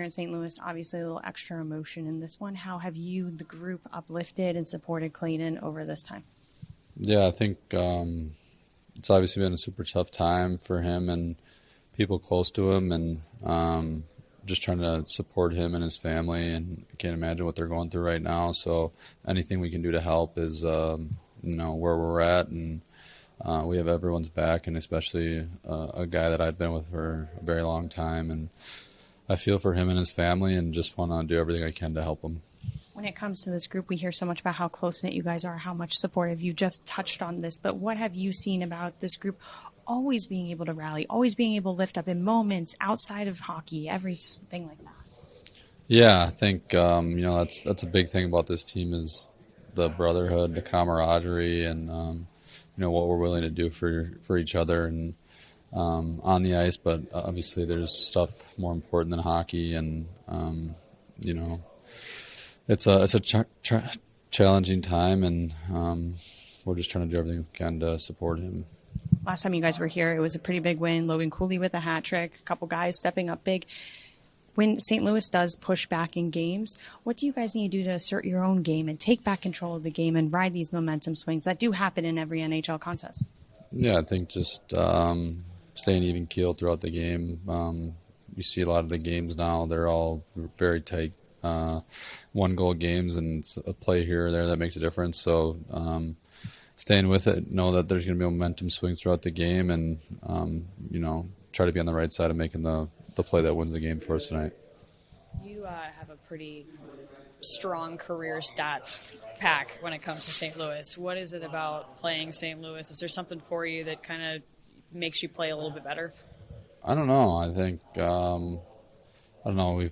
in St. Louis, obviously a little extra emotion in this one. How have you, the group, uplifted and supported Clayton over this time? Yeah, I think it's obviously been a super tough time for him and people close to him, and just trying to support him and his family, and I can't imagine what they're going through right now. So anything we can do to help is, where we're at, and we have everyone's back, and especially a guy that I've been with for a very long time, and I feel for him and his family and just want to do everything I can to help him. When it comes to this group, we hear so much about how close-knit you guys are, how much supportive. You just touched on this, but what have you seen about this group always being able to rally, always being able to lift up in moments outside of hockey, everything like that? Yeah, I think, that's a big thing about this team is the brotherhood, the camaraderie, and, what we're willing to do for each other and on the ice. But obviously there's stuff more important than hockey, and, it's a challenging time, and we're just trying to do everything we can to support him. Last time you guys were here, it was a pretty big win. Logan Cooley with a hat trick, a couple guys stepping up big. When St. Louis does push back in games, what do you guys need to do to assert your own game and take back control of the game and ride these momentum swings that do happen in every NHL contest? Yeah, I think just staying even keel throughout the game. You see a lot of the games now, they're all very tight one-goal games, and it's a play here or there that makes a difference. So staying with it, know that there's going to be momentum swings throughout the game, and, try to be on the right side of making the play that wins the game for us tonight. You have a pretty strong career stat pack when it comes to St. Louis. What is it about playing St. Louis? Is there something for you that kind of makes you play a little bit better? I don't know. I think,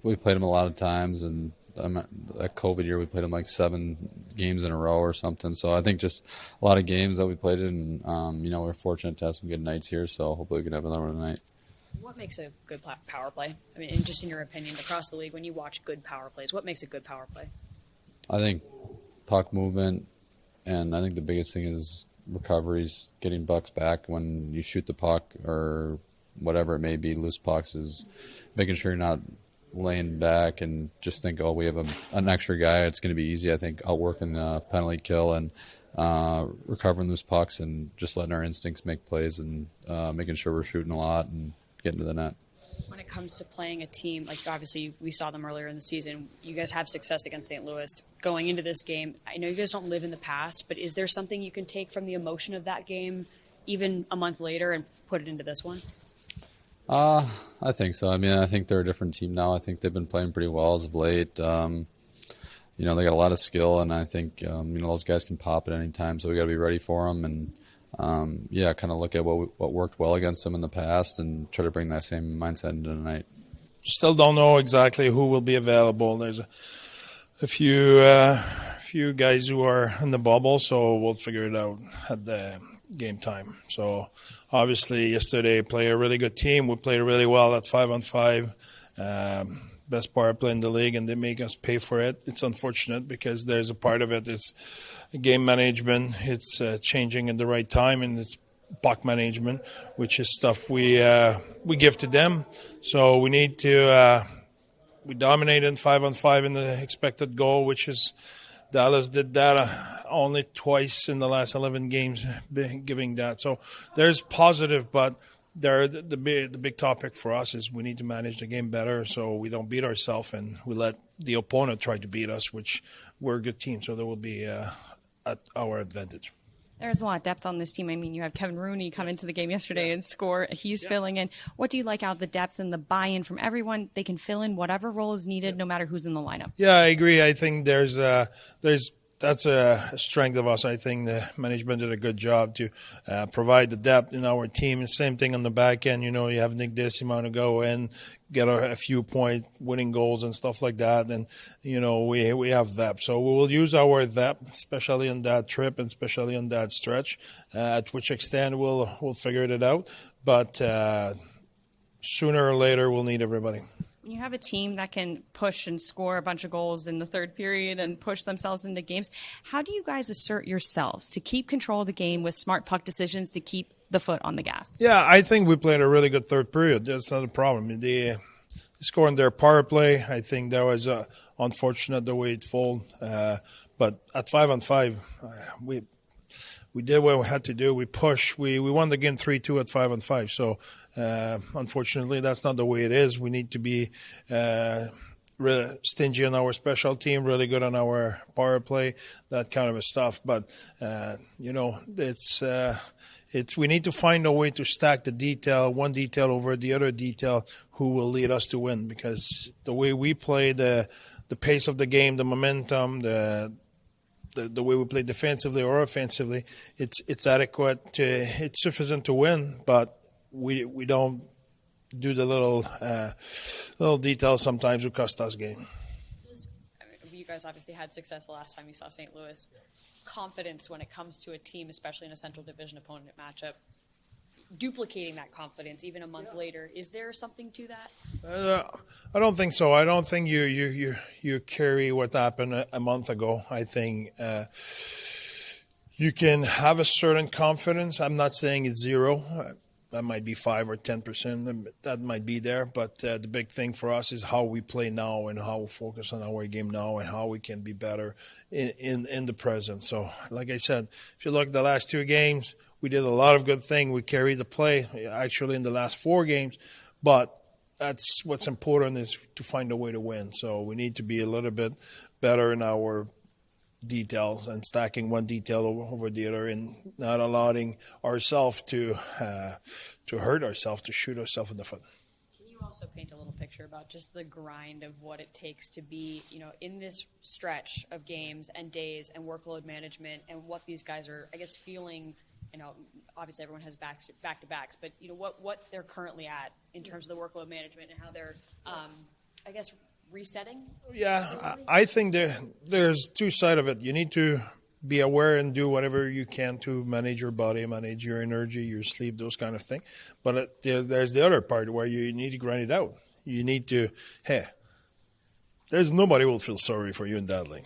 we played them a lot of times, and that COVID year we played them like 7 games in a row or something. So I think just a lot of games that we played in, we're fortunate to have some good nights here, so hopefully we can have another one tonight. What makes a good power play? I mean, just in your opinion, across the league, when you watch good power plays, what makes a good power play? I think puck movement, and I think the biggest thing is recoveries, getting bucks back when you shoot the puck or whatever it may be, loose pucks, is making sure you're not laying back and just think, we have an extra guy, it's going to be easy. I think outworking the penalty kill and recovering loose pucks and just letting our instincts make plays and making sure we're shooting a lot and getting to the net. When it comes to playing a team, like obviously we saw them earlier in the season, you guys have success against St. Louis. Going into this game, I know you guys don't live in the past, but is there something you can take from the emotion of that game even a month later and put it into this one? I think so. I mean, I think they're a different team now. I think they've been playing pretty well as of late. They got a lot of skill, and I think, those guys can pop at any time, so we got to be ready for them. And, kind of look at what worked well against them in the past and try to bring that same mindset into tonight. Still don't know exactly who will be available. There's a few guys who are in the bubble, so we'll figure it out at the game time. So obviously yesterday played a really good team. We played really well at 5-on-5. Best power play in the league, and they make us pay for it. It's unfortunate because there's a part of it is game management. It's changing at the right time, and it's puck management, which is stuff we give to them. So we need to we dominated 5-on-5 in the expected goal, which is Dallas did that only twice in the last 11 games, giving that. So there's positive, but the big topic for us is we need to manage the game better so we don't beat ourselves and we let the opponent try to beat us, which we're a good team, so there will be at our advantage. There's a lot of depth on this team. I mean, you have Kevin Rooney come into the game yesterday and score. He's filling in. What do you like out of the depth and the buy-in from everyone? They can fill in whatever role is needed, no matter who's in the lineup. Yeah, I agree. I think that's a strength of us. I think the management did a good job to provide the depth in our team. The same thing on the back end. You have Nick Decima to go in, get a few point winning goals and stuff like that. And, we have depth. So we will use our depth, especially on that trip and especially on that stretch. At which extent we'll figure it out. But sooner or later we'll need everybody. When you have a team that can push and score a bunch of goals in the third period and push themselves into games, how do you guys assert yourselves to keep control of the game with smart puck decisions to keep the foot on the gas? Yeah, I think we played a really good third period. That's not a problem. The score on their power play. I think that was unfortunate the way it folded. But at 5-on-5, we did what we had to do. We pushed. We won the game 3-2 at 5-on-5. So unfortunately, that's not the way it is. We need to be really stingy on our special team, really good on our power play, that kind of stuff. But it's we need to find a way to stack the detail, one detail over the other detail, who will lead us to win. Because the way we play, the pace of the game, the momentum, the way we play defensively or offensively, it's adequate. It's sufficient to win, but we don't do the little details sometimes who cost us game. You guys obviously had success the last time you saw St. Louis. Confidence when it comes to a team, especially in a Central Division opponent matchup, duplicating that confidence even a month later. Is there something to that? I don't think so. I don't think you carry what happened a month ago. I think you can have a certain confidence. I'm not saying it's zero. That might be 5 or 10%. That might be there. But the big thing for us is how we play now and how we focus on our game now and how we can be better in the present. So, like I said, if you look at the last 2 games, we did a lot of good things. We carried the play, actually, in the last 4 games. But that's what's important, is to find a way to win. So we need to be a little bit better in our details and stacking one detail over the other and not allowing ourselves to hurt ourselves, to shoot ourselves in the foot. Can you also paint a little picture about just the grind of what it takes to be, in this stretch of games and days and workload management, and what these guys are, I guess, feeling? Obviously everyone has back-to-backs, but what they're currently at in terms of the workload management and how they're, I guess, resetting? Yeah, I think there's 2 sides of it. You need to be aware and do whatever you can to manage your body, manage your energy, your sleep, those kind of things. But there's the other part where you need to grind it out. You need to, there's nobody will feel sorry for you in that league.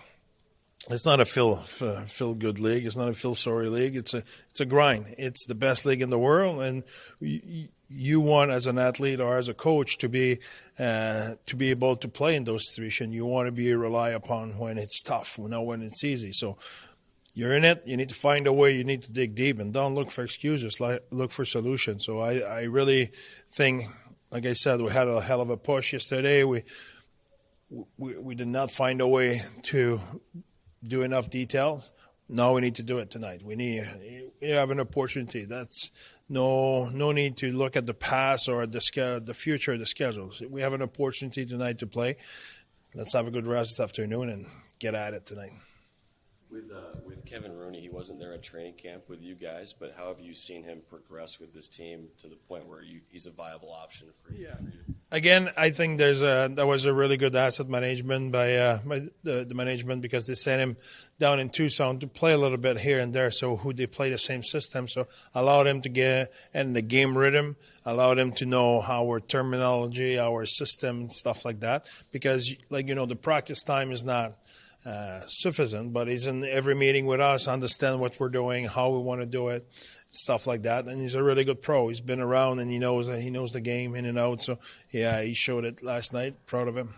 It's not a feel good league. It's not a feel sorry league. It's a grind. It's the best league in the world, and you want, as an athlete or as a coach, to be able to play in those situations. You want to be rely upon when it's tough, not when it's easy. So you're in it. You need to find a way. You need to dig deep and don't look for excuses. Look for solutions. So I really think, like I said, we had a hell of a push yesterday. We did not find a way to do enough details. Now we need to do it tonight. We have an opportunity. That's no need to look at the past or the future, the schedules. We have an opportunity tonight to play. Let's have a good rest this afternoon and get at it tonight. With Kevin Rooney, he wasn't there at training camp with you guys, but how have you seen him progress with this team to the point where he's a viable option for you? Yeah. Again, I think that was a really good asset management by the management, because they sent him down in Tucson to play a little bit here and there, so they play the same system. So allowed him to get in the game rhythm, allowed him to know our terminology, our system, stuff like that. Because, the practice time is not sufficient, but he's in every meeting with us, understand what we're doing, how we want to do it, stuff like that. And he's a really good pro. He's been around and he knows the game in and out. So yeah, he showed it last night. Proud of him.